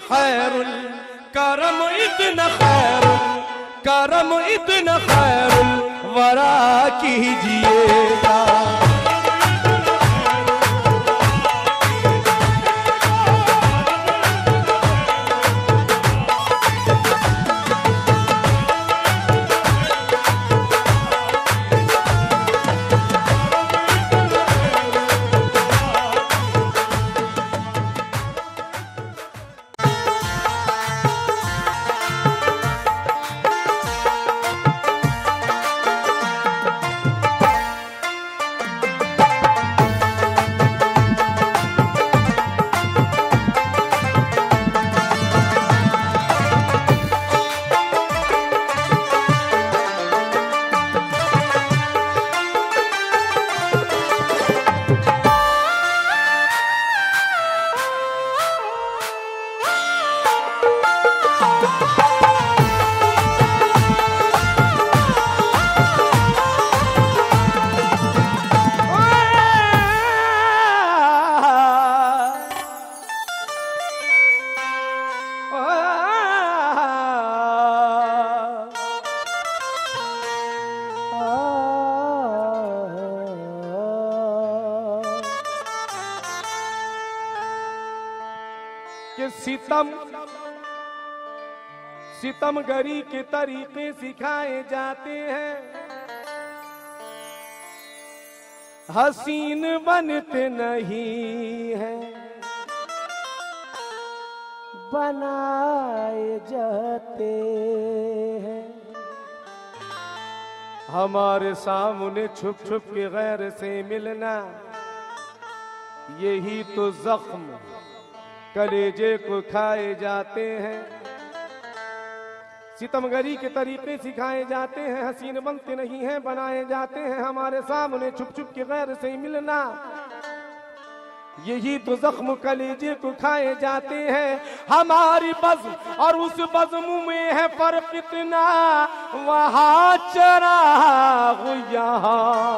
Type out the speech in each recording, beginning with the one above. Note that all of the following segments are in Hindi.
खैरुल करम इतना खैरुल करम इतना खैरुल वरा कीजिएगा। कि सितमगरी के तरीके सिखाए जाते हैं, हसीन बनते नहीं हैं, बनाए जाते हैं। हमारे सामने छुप छुप के गैर से मिलना, यही तो जख्म कलेजे को खाए जाते हैं। सितमगरी के तरीके सिखाए जाते हैं, हसीन बनते नहीं हैं, बनाए जाते हैं। हमारे सामने छुप छुप के गैर से मिलना, यही तो जख्म कलेजे को खाए जाते हैं। हमारी बज़्म और उस बज़्म में है फर्क इतना, वहां चराग यहाँ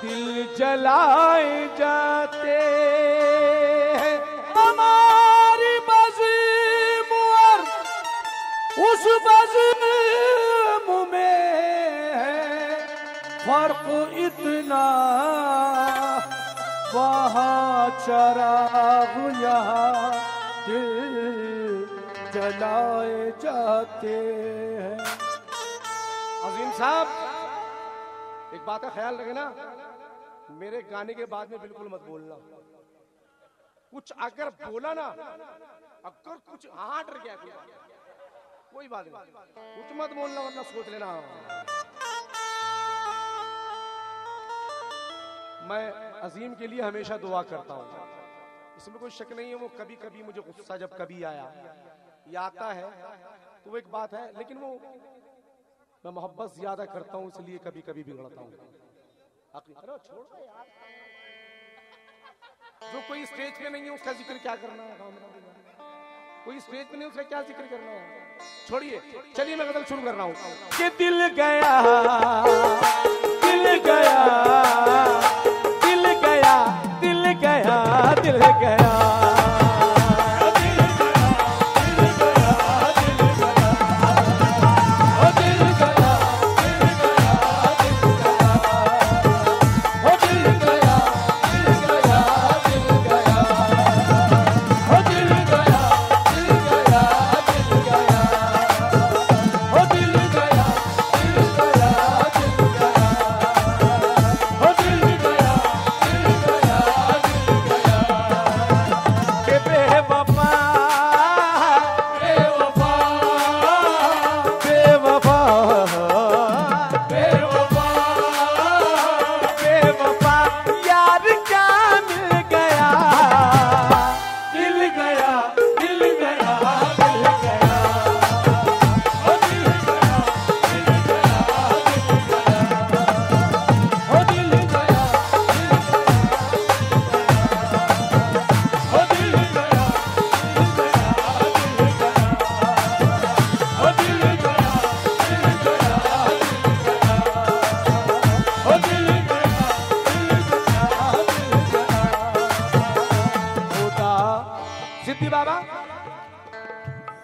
दिल जलाए जाते हैं। हमारी बज़्म और उस बज़्म में है फर्क इतना, वहाँ चराग यहाँ दिल जलाए जाते हैं। अजीम साहब, एक बात का ख्याल रखना, मेरे गाने के बाद में बिल्कुल मत बोलना। कुछ अगर बोला ना, अगर कुछ डर गया कोई बात नहीं, कुछ मत बोलना वरना सोच लेना। मैं अजीम के लिए हमेशा दुआ करता हूँ, इसमें कोई शक नहीं है। वो कभी कभी मुझे गुस्सा जब कभी आया या आता है तो वो एक बात है, लेकिन वो मैं मोहब्बत ज्यादा करता हूँ इसलिए कभी कभी बिगड़ता हूँ। अरे छोड़ दो यार, जो कोई स्टेज पे नहीं है उसका जिक्र क्या करना है? कोई स्टेज पे नहीं उसका क्या जिक्र करना है? छोड़िए, चलिए मैं गजल शुरू कर रहा हूँ। कि दिल गया दिल गया दिल गया दिल गया दिल गया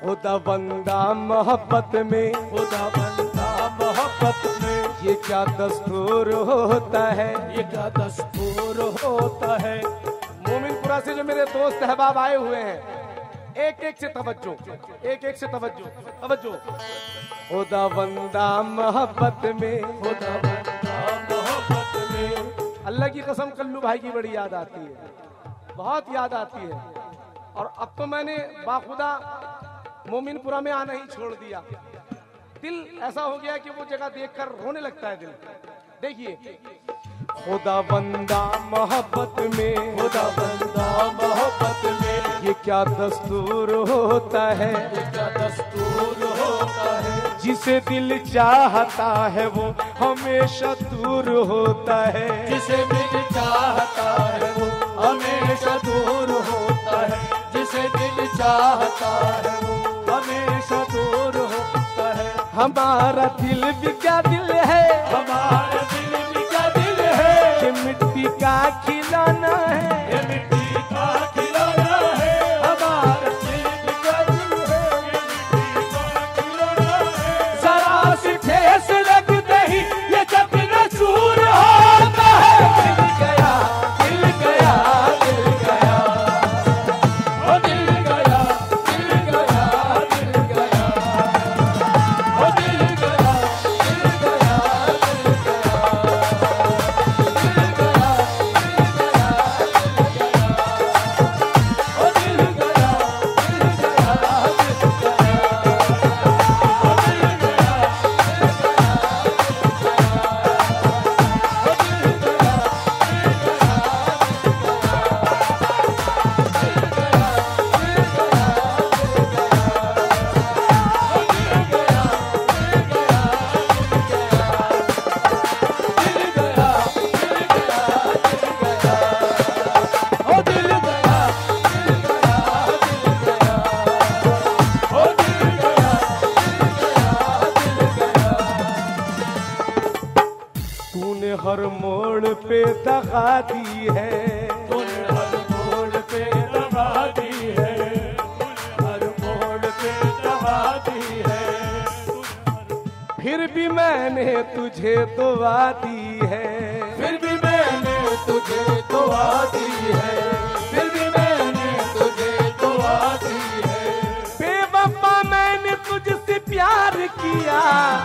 खुदा बंदा मोहब्बत में, खुदा बंदा मोहब्बत में, ये क्या दस्तूर होता है, ये क्या दस्तूर होता है। मोमिनपुरा से जो मेरे दोस्त अहबाब आए हुए हैं, एक एक से तवज्जो, एक एक से तवज्जो, तवज्जो। खुदा बंदा मोहब्बत में, खुदा बंदा मोहब्बत में। अल्लाह की कसम कल्लू भाई की बड़ी याद आती है, बहुत याद आती है। और अब तो मैंने बाखुदा मोमिनपुरा में आना ही छोड़ दिया। दिल ऐसा हो गया कि वो जगह देखकर रोने लगता है दिल। देखिए, खुदा बंदा मोहब्बत में, खुदा बंदा मोहब्बत में, ये क्या दस्तूर होता है, ये क्या दस्तूर होता है। जिसे दिल चाहता है वो हमेशा दूर होता है, जिसे दिल चाहता है वो हमेशा दूर होता है, जिसे दिल चाहता है वो हमेशा दूर होता है। हमारा दिल भी क्या दिल है, हमारा दिल भी क्या दिल है, ये मिट्टी का खिलौना है, ये मिट्टी का खिलौना है। हमारा दिल भी क्या दिल है, ये मिट्टी का खिलौना है। जरा सी ठेस लगते ही ये चकना चूर होता है। दिल गया, दिल गया, दिल गया, ओ दिल गया, दिल गया, दिल गया, ओ दिल गया, दिल गया, दिल हर मोड़ पे दगा दी है, तूने हर मोड़ पे दगा दी है, हर मोड़ पे दगा दी है। फिर भी मैंने तुझे दुआ दी है, फिर भी मैंने तुझे दुआ दी है, फिर भी मैंने तुझे दुआ दी है। बेवफा मैंने तुझसे प्यार किया,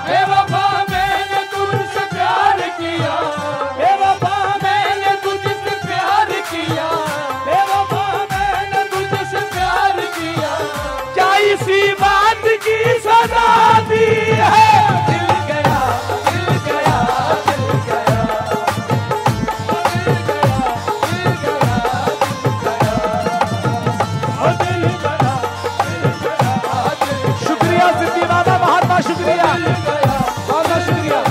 बेवफा मैंने तुझसे प्यार किया, बेवफा मैंने तुझसे प्यार किया, बेवफा मैंने तुझसे प्यार किया। क्या इसी बात की सजा दी है। दिल गया, दिल गया, दिल गया, दिल गया, दिल गया, दिल गया, दिल गया, दिल गया। शुक्रिया सिद्दी बाबा, बहुत बहुत शुक्रिया, बहुत बहुत शुक्रिया।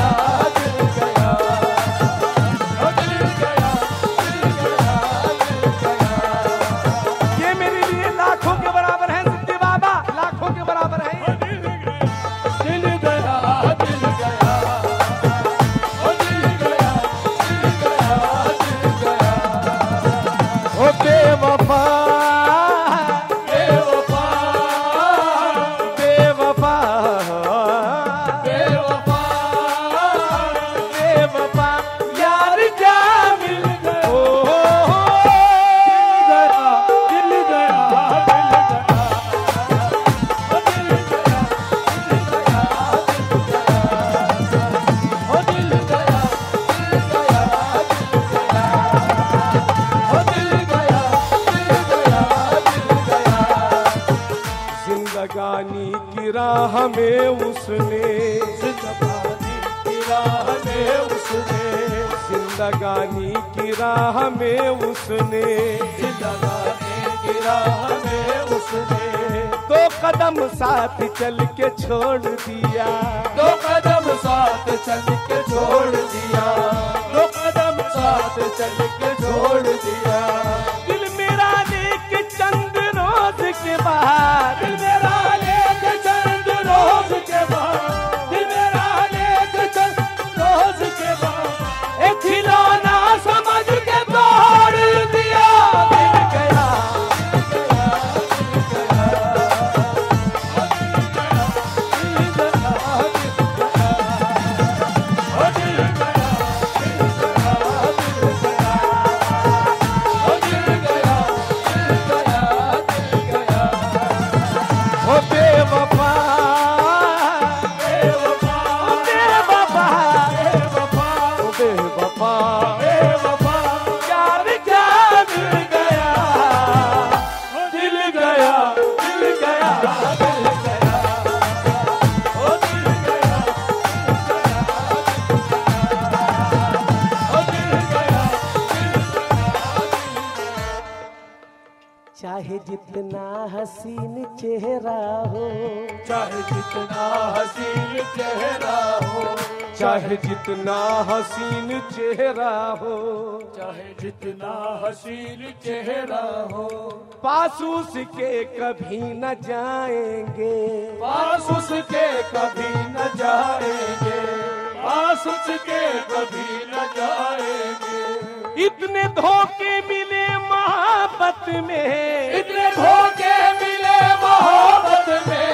जिंदगानी की राह में उसने, जिंदगानी की राह में उसने, जिंदगानी की राह में उसने, जिंदगानी की राह में उसने। दो कदम साथ चल के छोड़ दिया, दो कदम साथ चल के छोड़ दिया, दो कदम साथ चल के छोड़ दिया। दिल मेरा लेके चंद रोज के बाद, दिल मेरा लेके चंद रोज के बाद, दिल मेरा लेके चंद रोज के बाद, एक खिलौना समझ के तोड़ दिया। दिल गया, दिल गया, दिल गया, चाहे जितना हसीन चेहरा हो, चाहे जितना हसीन चेहरा हो, चाहे जितना हसीन चेहरा हो, चाहे जितना हसीन चेहरा हो, पास उसके कभी न जाएंगे, पास उसके कभी न जाएंगे, पास उसके कभी न जाएंगे। इतने धोखे मिले मोहब्बत में, इतने धोखे मिले मोहब्बत में,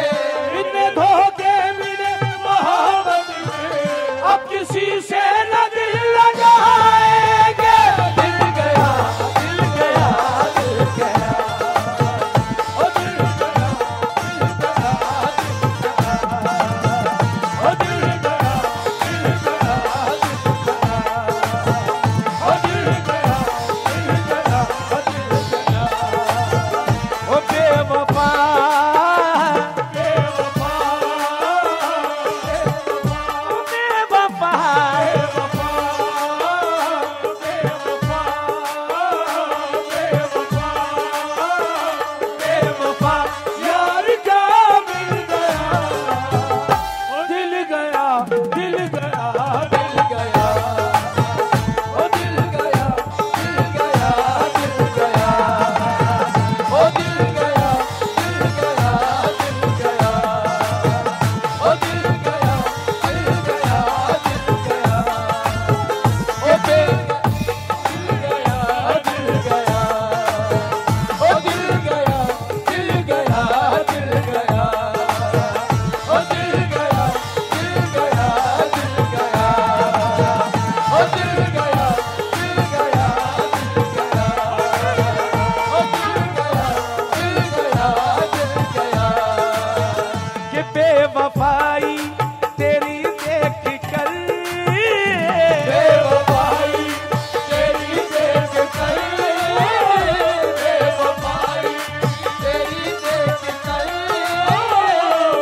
इतने धोखे मिले मोहब्बत में, अब किसी से न दिल लगाएंगे। दिल गया, दिल गया, दिल गया, ओ दिल गया, दिल गया, ओ दिल गया, दिल गया, ओ दिल गया, दिल गया, दिल गया, ओ बेवफा बेवफाई तेरी देख कर, बेवफाई तेरी देख कर, बेवफाई तेरी देख कर,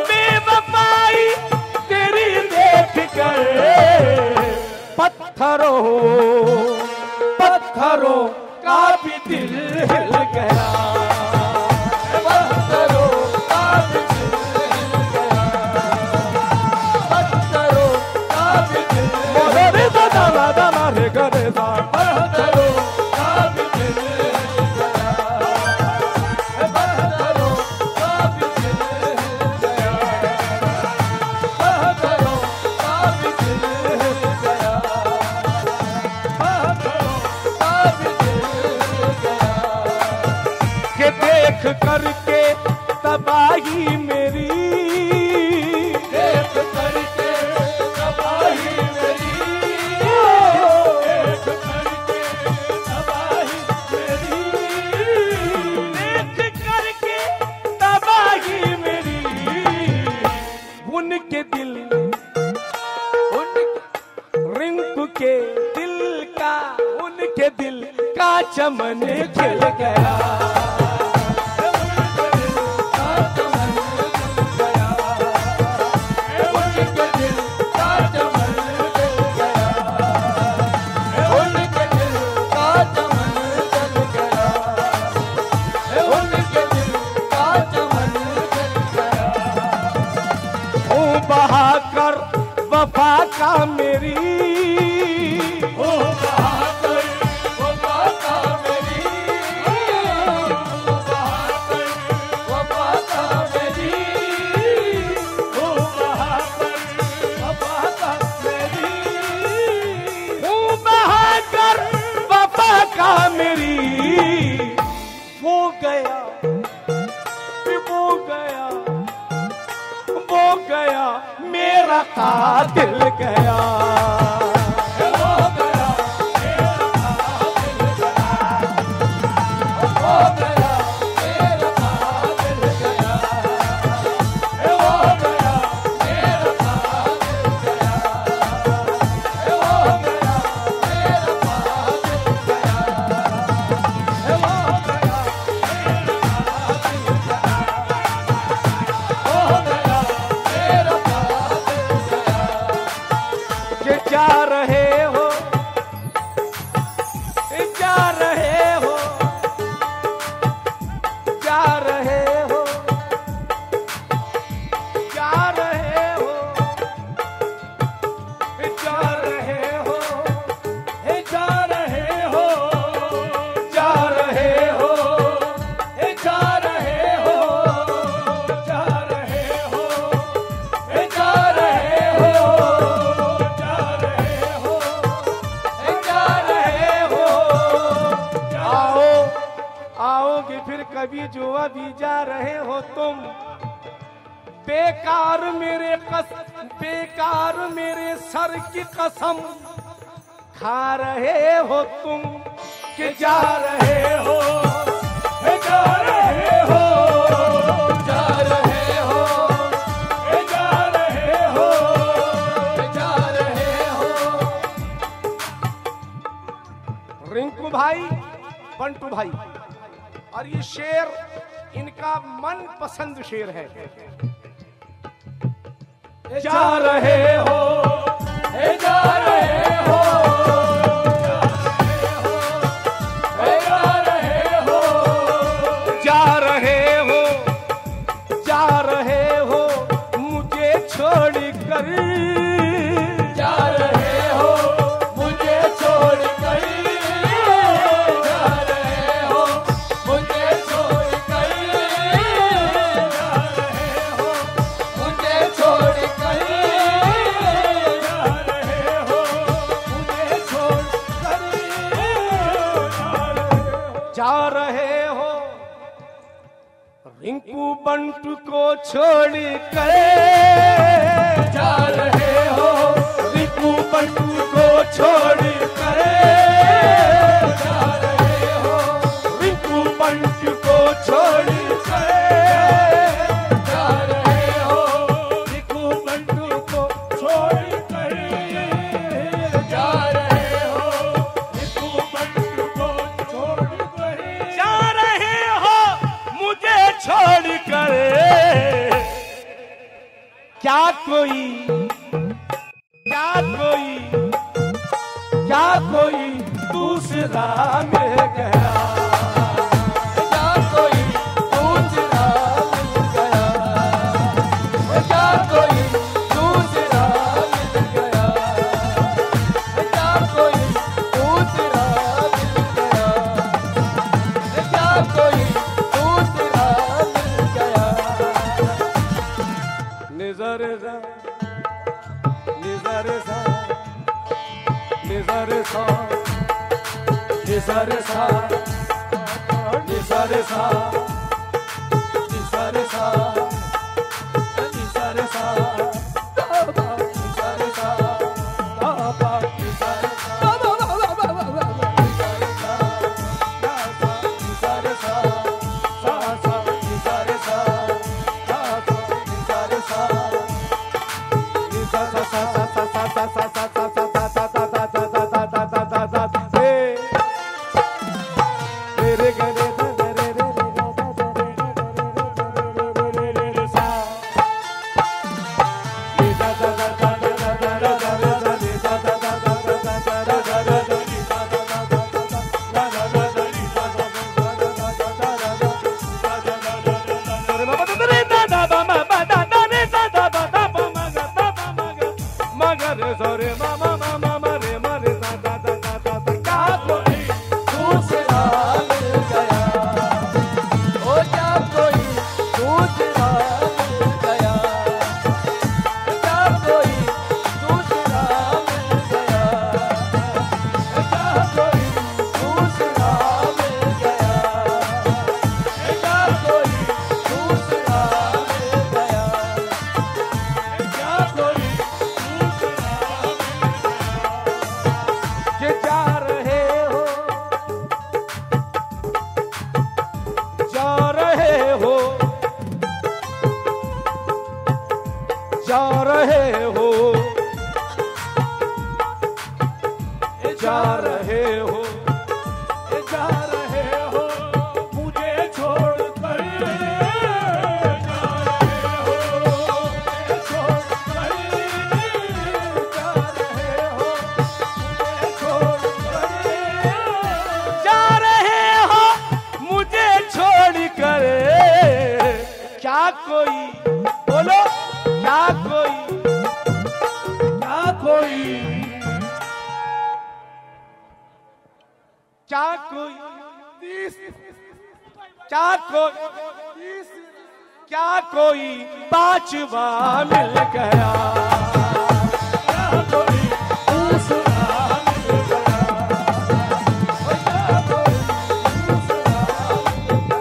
बेवफाई तेरी देख कर, पत्थरों पत्थरों का भी दिल हिल गया, पत्थरों का भी दिल हिल गया, पत्थरों का भी दिल रे दादा दादा रे करे दा, पत्थरों का भी दिल हिल गया, पत्थरों का भी दिल हिल गया, पत्थरों का भी दिल हिल गया, पत्थरों का भी दिल हिल गया। के देख करके तबाही मेरी, देख करके तबाही मेरी, देख करके तबाही मेरी, देख करके तबाही मेरी, उनके दिल रिंकू के दिल का, उनके दिल का चमन खिल गया, उनके दिल का चमन जल गया, उनके दिल का चमन जल गया, उनके दिल का चमन जल गया। हूँ बहाकर वफा का मेरी, ओ बहाकर वफा का मेरी, ओ बहाकर वफा का मेरी, ओ बहाकर वफा का मेरी, हूँ बहाकर वफा का मेरी, वो गया वो गया वो गया मेरा कातिल गया, वो गया मेरा कातिल गया, वो गया मेरा कातिल गया, वो गया मेरा कातिल गया, वो गया मेरा कातिल गया, वो गया मेरा कातिल गया, वो गया मेरा कातिल गया। आओगे फिर कभी जो अभी जा रहे हो तुम। बेकार मेरे सर की कसम खा रहे हो तुम कि जा रहे हो, जा रहे हो, जा रहे हो, जा रहे हो, जा रहे हो। रिंकू भाई, बंटू भाई, और ये शेर इनका मन पसंद शेर है। जा रहे हो, जा रहे हो, जा रहे हो, जा रहे हो मुझे छोड़ कर, जा रहे हो मुझे छोड़ कर, जा रहे हो मुझे छोड़ कर, जा रहे हो मुझे छोड़ कर, जा रहे हो मुझे छोड़ कर, जा रहे हो रिंकू बंटू को छोड़ कर, जा रहे हो रिंकू बंटू को छोड़ कर, जा रहे हो रिंकू बंटू को छोड़ कर, जा रहे हो रिंकू बंटू को छोड़ कर, जा रहे हो रिंकू बंटू को छोड़ कर, जा रहे हो मुझे छोड़ कर। क्या कोई दूसरा मिल गया, क्या कोई दूसरा मिल गया, क्या कोई दूसरा मिल गया, क्या कोई दूसरा मिल गया, क्या कोई दूसरा मिल गया। निजर सा निजर सा निजर सा निजर सा निजर सा निजर सा निजर सा बाबा निजर सा बाबा निजर सा निजर सा सा सा निजर सा सा सा निजर सा निजर सा सा सा सा सा सा सा क्या कोई पांचवा मिल गया, क्या कोई दूसरा मिल गया, क्या कोई दूसरा मिल गया।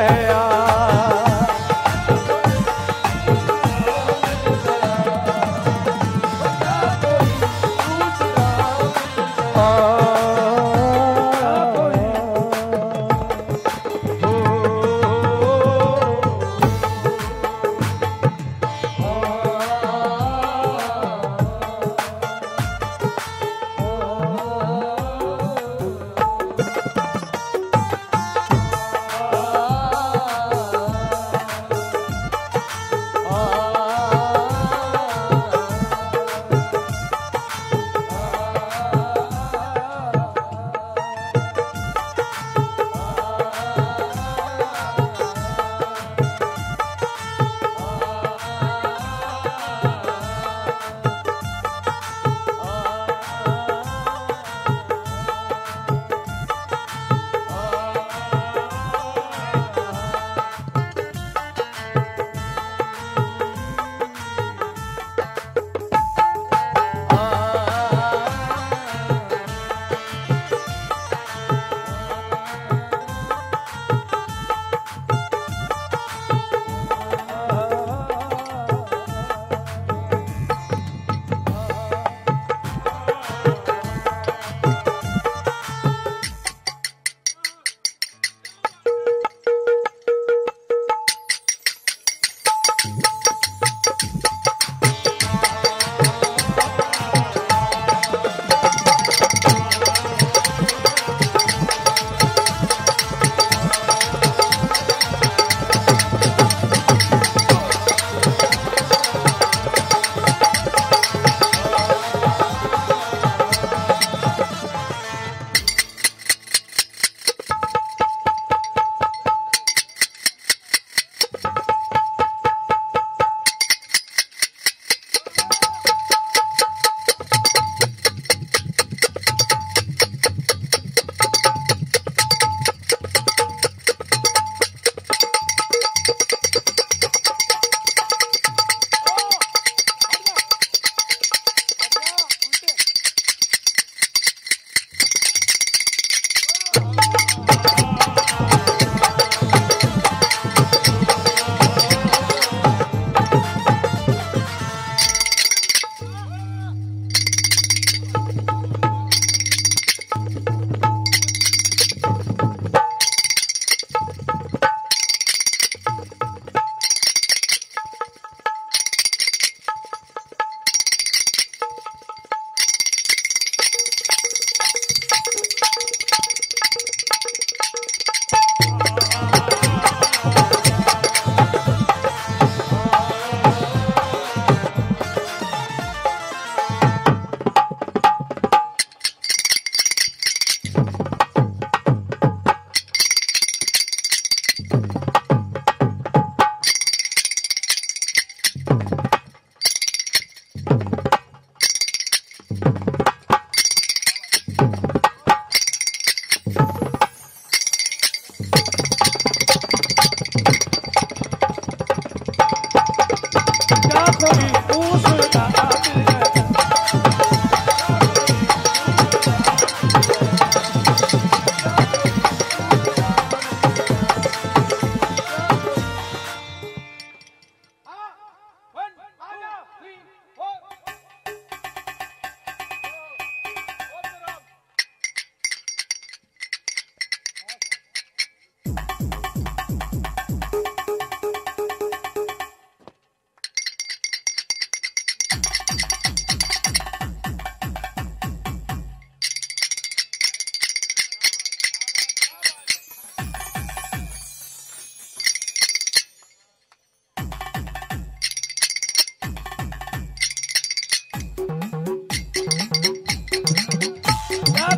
गया।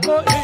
को